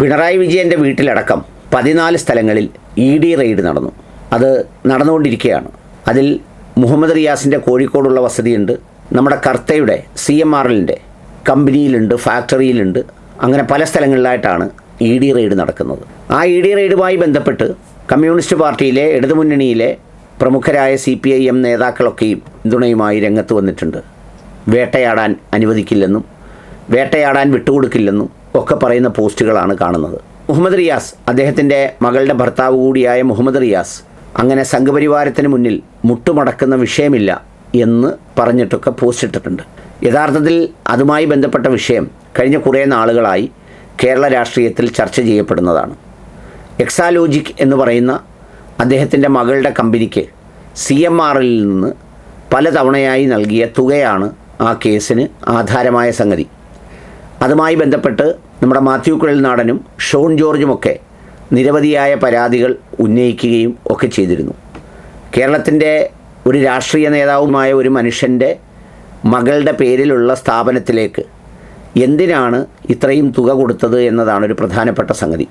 പിണറായി വിജയൻ്റെ വീട്ടിലടക്കം 14 സ്ഥലങ്ങളിൽ ED raid നടന്നു. അത് നടന്നുകൊണ്ടിരിക്കുകയാണ്. അതിൽ മുഹമ്മദ് റിയാസിൻ്റെ കോഴിക്കോടുള്ള വസതിയുണ്ട്, നമ്മുടെ കർത്തയുടെ CMRLൻ്റെ കമ്പനിയിലുണ്ട്, ഫാക്ടറിയിലുണ്ട്. അങ്ങനെ പല സ്ഥലങ്ങളിലായിട്ടാണ് ED റെയ്ഡ് നടക്കുന്നത്. ആ ED റെയ്ഡുമായി ബന്ധപ്പെട്ട് കമ്മ്യൂണിസ്റ്റ് പാർട്ടിയിലെ ഇടതുമുന്നണിയിലെ പ്രമുഖരായ CPIM നേതാക്കളൊക്കെയും പിന്തുണയുമായി രംഗത്ത് വന്നിട്ടുണ്ട്. വേട്ടയാടാൻ അനുവദിക്കില്ലെന്നും വേട്ടയാടാൻ വിട്ടുകൊടുക്കില്ലെന്നും ഒക്കെ പറയുന്ന പോസ്റ്റുകളാണ് കാണുന്നത്. മുഹമ്മദ് റിയാസ്, അദ്ദേഹത്തിൻ്റെ മകളുടെ ഭർത്താവ് കൂടിയായ മുഹമ്മദ് റിയാസ്, അങ്ങനെ സംഘപരിവാരത്തിന് മുന്നിൽ മുട്ടുമടക്കുന്ന വിഷയമില്ല എന്ന് പറഞ്ഞിട്ടൊക്കെ പോസ്റ്റ് ഇട്ടിട്ടുണ്ട്. യഥാർത്ഥത്തിൽ അതുമായി ബന്ധപ്പെട്ട വിഷയം കഴിഞ്ഞ കുറേ നാളുകളായി കേരള രാഷ്ട്രീയത്തിൽ ചർച്ച ചെയ്യപ്പെടുന്നതാണ്. എക്സാലോജിക് എന്ന് പറയുന്ന അദ്ദേഹത്തിൻ്റെ മകളുടെ കമ്പനിക്ക് CMRL നിന്ന് പലതവണയായി നൽകിയ തുകയാണ് ആ കേസിന് ആധാരമായ സംഗതി. അതുമായി ബന്ധപ്പെട്ട് നമ്മുടെ മാത്യു കുഴൽനാടനും ഷോൺ ജോർജുമൊക്കെ നിരവധിയായ പരാതികൾ ഉന്നയിക്കുകയും ഒക്കെ ചെയ്തിരുന്നു. കേരളത്തിൻ്റെ ഒരു രാഷ്ട്രീയ നേതാവുമായ ഒരു മനുഷ്യൻ്റെ മകളുടെ പേരിലുള്ള സ്ഥാപനത്തിലേക്ക് എന്തിനാണ് ഇത്രയും തുക കൊടുത്തത് എന്നതാണ് ഒരു പ്രധാനപ്പെട്ട സംഗതി.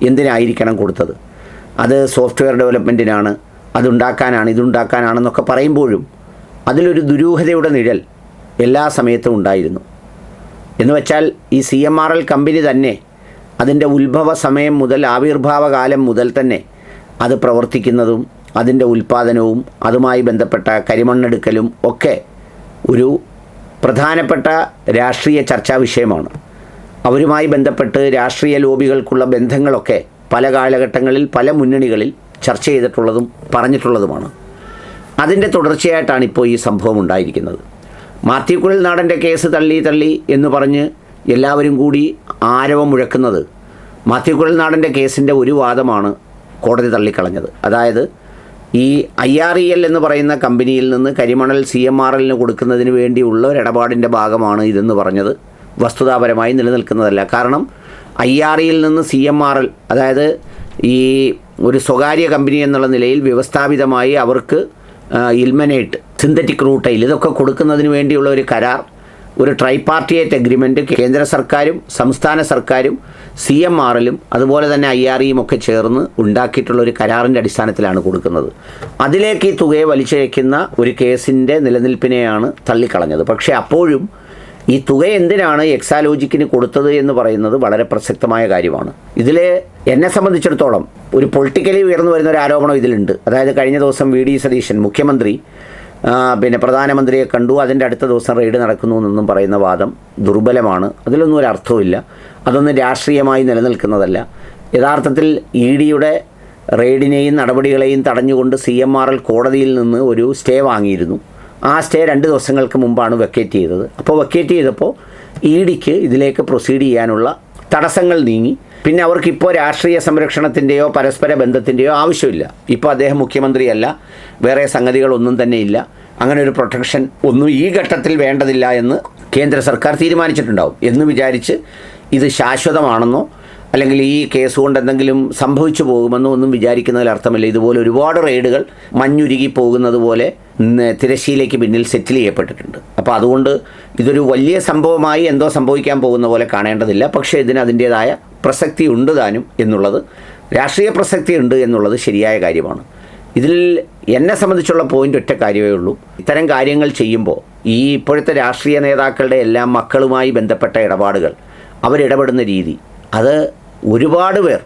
എന്തിനായിരിക്കണം കൊടുത്തത്? അത് സോഫ്റ്റ്വെയർ ഡെവലപ്മെൻറ്റിനാണ്, അതുണ്ടാക്കാനാണ്, ഇതുണ്ടാക്കാനാണെന്നൊക്കെ പറയുമ്പോഴും അതിലൊരു ദുരൂഹതയുടെ നിഴൽ എല്ലാ സമയത്തും ഉണ്ടായിരുന്നു. എന്ന് വെച്ചാൽ ഈ CMRL കമ്പനി തന്നെ അതിൻ്റെ ഉത്ഭവ സമയം മുതൽ, ആവിർഭാവകാലം മുതൽ തന്നെ അത് പ്രവർത്തിക്കുന്നതും അതിൻ്റെ ഉൽപ്പാദനവും അതുമായി ബന്ധപ്പെട്ട കരിമണ്ണെടുക്കലും ഒക്കെ ഒരു പ്രധാനപ്പെട്ട രാഷ്ട്രീയ ചർച്ചാ വിഷയമാണ്. അവരുമായി ബന്ധപ്പെട്ട് രാഷ്ട്രീയ ലോബികൾക്കുള്ള ബന്ധങ്ങളൊക്കെ പല കാലഘട്ടങ്ങളിൽ പല മുന്നണികളിൽ ചർച്ച ചെയ്തിട്ടുള്ളതും പറഞ്ഞിട്ടുള്ളതുമാണ്. അതിൻ്റെ തുടർച്ചയായിട്ടാണ് ഇപ്പോൾ ഈ സംഭവം ഉണ്ടായിരിക്കുന്നത്. മാത്യു കുഴൽനാടൻ്റെ കേസ് തള്ളി എന്ന് പറഞ്ഞ് എല്ലാവരും കൂടി ആരവം മുഴക്കുന്നത് മാത്യു കുഴൽനാടൻ്റെ കേസിൻ്റെ ഒരു വാദമാണ് കോടതി തള്ളിക്കളഞ്ഞത്. അതായത് ഈ IREL എന്ന് പറയുന്ന കമ്പനിയിൽ നിന്ന് കരിമണൽ CMRLന് കൊടുക്കുന്നതിന് വേണ്ടിയുള്ള ഒരു ഇടപാടിൻ്റെ ഭാഗമാണ് ഇതെന്ന് പറഞ്ഞത് വസ്തുതാപരമായി നിലനിൽക്കുന്നതല്ല. കാരണം IREൽ നിന്ന് CMRL, അതായത് ഈ ഒരു സ്വകാര്യ കമ്പനി എന്നുള്ള നിലയിൽ വ്യവസ്ഥാപിതമായി അവർക്ക് ഇൽമനേറ്റ്, സിന്തറ്റിക് റൂട്ടൈൽ ഇതൊക്കെ കൊടുക്കുന്നതിന് വേണ്ടിയുള്ള ഒരു കരാർ, ഒരു ട്രൈപാർട്ടിയേറ്റ് എഗ്രിമെൻറ്റ് കേന്ദ്ര സർക്കാരും സംസ്ഥാന സർക്കാരും CMRLും അതുപോലെ തന്നെ IREയും ഒക്കെ ചേർന്ന് ഉണ്ടാക്കിയിട്ടുള്ള ഒരു കരാറിൻ്റെ അടിസ്ഥാനത്തിലാണ് കൊടുക്കുന്നത്. അതിലേക്ക് ഈ തുകയെ വലിച്ചഴയ്ക്കുന്ന ഒരു കേസിൻ്റെ നിലനിൽപ്പിനെയാണ് തള്ളിക്കളഞ്ഞത്. പക്ഷേ അപ്പോഴും ഈ തുക എന്തിനാണ് എക്സാലോജിക്കിന് കൊടുത്തത് എന്ന് പറയുന്നത് വളരെ പ്രസക്തമായ കാര്യമാണ്. ഇതിൽ എന്നെ സംബന്ധിച്ചിടത്തോളം ഒരു പൊളിറ്റിക്കലി ഉയർന്നു വരുന്ന ഒരു ആരോപണം ഇതിലുണ്ട്. അതായത് കഴിഞ്ഞ ദിവസം VD സതീശൻ മുഖ്യമന്ത്രി പ്രധാനമന്ത്രിയെ കണ്ടു, അതിൻ്റെ അടുത്ത ദിവസം റെയ്ഡ് നടക്കുന്നു എന്നൊന്നും പറയുന്ന വാദം ദുർബലമാണ്. അതിലൊന്നും ഒരു അർത്ഥവുമില്ല. അതൊന്നും രാഷ്ട്രീയമായി നിലനിൽക്കുന്നതല്ല. യഥാർത്ഥത്തിൽ EDയുടെ റെയ്ഡിനെയും നടപടികളെയും തടഞ്ഞുകൊണ്ട് CMRL കോടതിയിൽ നിന്ന് ഒരു സ്റ്റേ വാങ്ങിയിരുന്നു. ആ സ്റ്റേ 2 ദിവസങ്ങൾക്ക് മുമ്പാണ് വെക്കേറ്റ് ചെയ്തത്. അപ്പോൾ വെക്കേറ്റ് ചെയ്തപ്പോൾ EDക്ക് ഇതിലേക്ക് പ്രൊസീഡ് ചെയ്യാനുള്ള തടസ്സങ്ങൾ നീങ്ങി. പിന്നെ അവർക്കിപ്പോൾ രാഷ്ട്രീയ സംരക്ഷണത്തിൻ്റെയോ പരസ്പര ബന്ധത്തിൻ്റെയോ ആവശ്യമില്ല. ഇപ്പോൾ അദ്ദേഹം മുഖ്യമന്ത്രിയല്ല, വേറെ സംഗതികളൊന്നും തന്നെ ഇല്ല. അങ്ങനെ ഒരു പ്രൊട്ടക്ഷൻ ഒന്നും ഈ ഘട്ടത്തിൽ വേണ്ടതില്ല എന്ന് കേന്ദ്ര സർക്കാർ തീരുമാനിച്ചിട്ടുണ്ടാവും എന്ന് വിചാരിച്ച് ഇത് ശാശ്വതമാണെന്നോ അല്ലെങ്കിൽ ഈ കേസ് കൊണ്ട് എന്തെങ്കിലും സംഭവിച്ചു പോകുമെന്നോ ഒന്നും വിചാരിക്കുന്നതിൽ അർത്ഥമില്ല. ഇതുപോലെ ഒരുപാട് റെയ്ഡുകൾ മഞ്ഞുരുകി പോകുന്നത് പോലെ തിരശ്ശീലയ്ക്ക് പിന്നിൽ സെറ്റിൽ ചെയ്യപ്പെട്ടിട്ടുണ്ട്. അപ്പോൾ അതുകൊണ്ട് ഇതൊരു വലിയ സംഭവമായി എന്തോ സംഭവിക്കാൻ പോകുന്ന പോലെ കാണേണ്ടതില്ല. പക്ഷേ ഇതിന് അതിൻ്റേതായ പ്രസക്തി ഉണ്ട് താനും എന്നുള്ളത്, രാഷ്ട്രീയ പ്രസക്തി ഉണ്ട് എന്നുള്ളത് ശരിയായ കാര്യമാണ്. ഇതിൽ എന്നെ സംബന്ധിച്ചുള്ള പോയിൻ്റ് ഒറ്റ കാര്യമേ ഉള്ളൂ. ഇത്തരം കാര്യങ്ങൾ ചെയ്യുമ്പോൾ ഈ ഇപ്പോഴത്തെ രാഷ്ട്രീയ നേതാക്കളുടെ എല്ലാം മക്കളുമായി ബന്ധപ്പെട്ട ഇടപാടുകൾ, അവരിടപെടുന്ന രീതി, അത് ഒരുപാട് പേർ,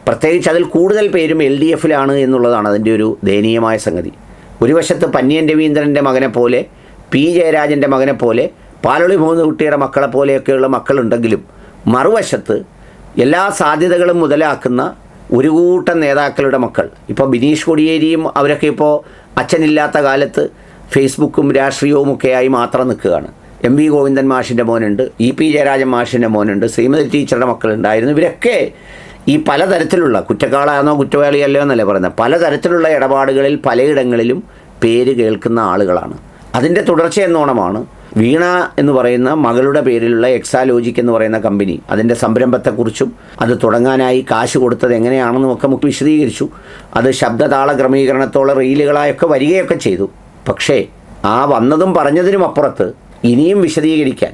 പ്രത്യേകിച്ച് അതിൽ കൂടുതൽ പേരും LDFിലാണ് എന്നുള്ളതാണ് അതിൻ്റെ ഒരു ദയനീയമായ സംഗതി. ഒരു വശത്ത് പന്ന്യൻ രവീന്ദ്രൻ്റെ മകനെ പോലെ, P ജയരാജൻ്റെ മകനെ പോലെ, പാലൊളി മുഹമ്മദ് കുട്ടിയുടെ മക്കളെ പോലെയൊക്കെയുള്ള മക്കളുണ്ടെങ്കിലും മറുവശത്ത് എല്ലാ സാധ്യതകളും മുതലാക്കുന്ന ഒരു കൂട്ടം നേതാക്കളുടെ മക്കൾ, ഇപ്പോൾ ബിനീഷ് കൊടിയേരിയും അവരൊക്കെ ഇപ്പോൾ അച്ഛനില്ലാത്ത കാലത്ത് ഫേസ്ബുക്കും രാഷ്ട്രീയവുമൊക്കെയായി മാത്രം നിൽക്കുകയാണ്. MV ഗോവിന്ദൻ മാഷിൻ്റെ മോനുണ്ട്, EP ജയരാജൻ മാഷിൻ്റെ മോനുണ്ട്, ശ്രീമതി ടീച്ചറുടെ മക്കളുണ്ടായിരുന്നു. ഇവരൊക്കെ ഈ പലതരത്തിലുള്ള കുറ്റക്കാളാണോ കുറ്റവാളിയല്ലോ എന്നല്ലേ പറയുന്നത്, പലതരത്തിലുള്ള ഇടപാടുകളിൽ പലയിടങ്ങളിലും പേര് കേൾക്കുന്ന ആളുകളാണ്. അതിൻ്റെ തുടർച്ചയെന്നോണമാണ് വീണ എന്ന് പറയുന്ന മകളുടെ പേരിലുള്ള എക്സാലോജിക് എന്ന് പറയുന്ന കമ്പനി, അതിൻ്റെ സംരംഭത്തെക്കുറിച്ചും അത് തുടങ്ങാനായി കാശ് കൊടുത്തത് എങ്ങനെയാണെന്നും ഒക്കെ നമുക്ക് വിശദീകരിച്ചു. അത് ശബ്ദതാള ക്രമീകരണത്തോളം റീലുകളായൊക്കെ വരികയൊക്കെ ചെയ്തു. പക്ഷേ ആ വന്നതും പറഞ്ഞതിനും അപ്പുറത്ത് ഇനിയും വിശദീകരിക്കാൻ,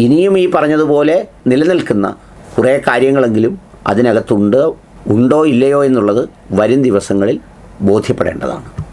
ഇനിയും ഈ പറഞ്ഞതുപോലെ നിലനിൽക്കുന്ന കുറേ കാര്യങ്ങളെങ്കിലും അതിനകത്തുണ്ടോ ഇല്ലയോ എന്നുള്ളത് വരും ദിവസങ്ങളിൽ ബോധ്യപ്പെടേണ്ടതാണ്.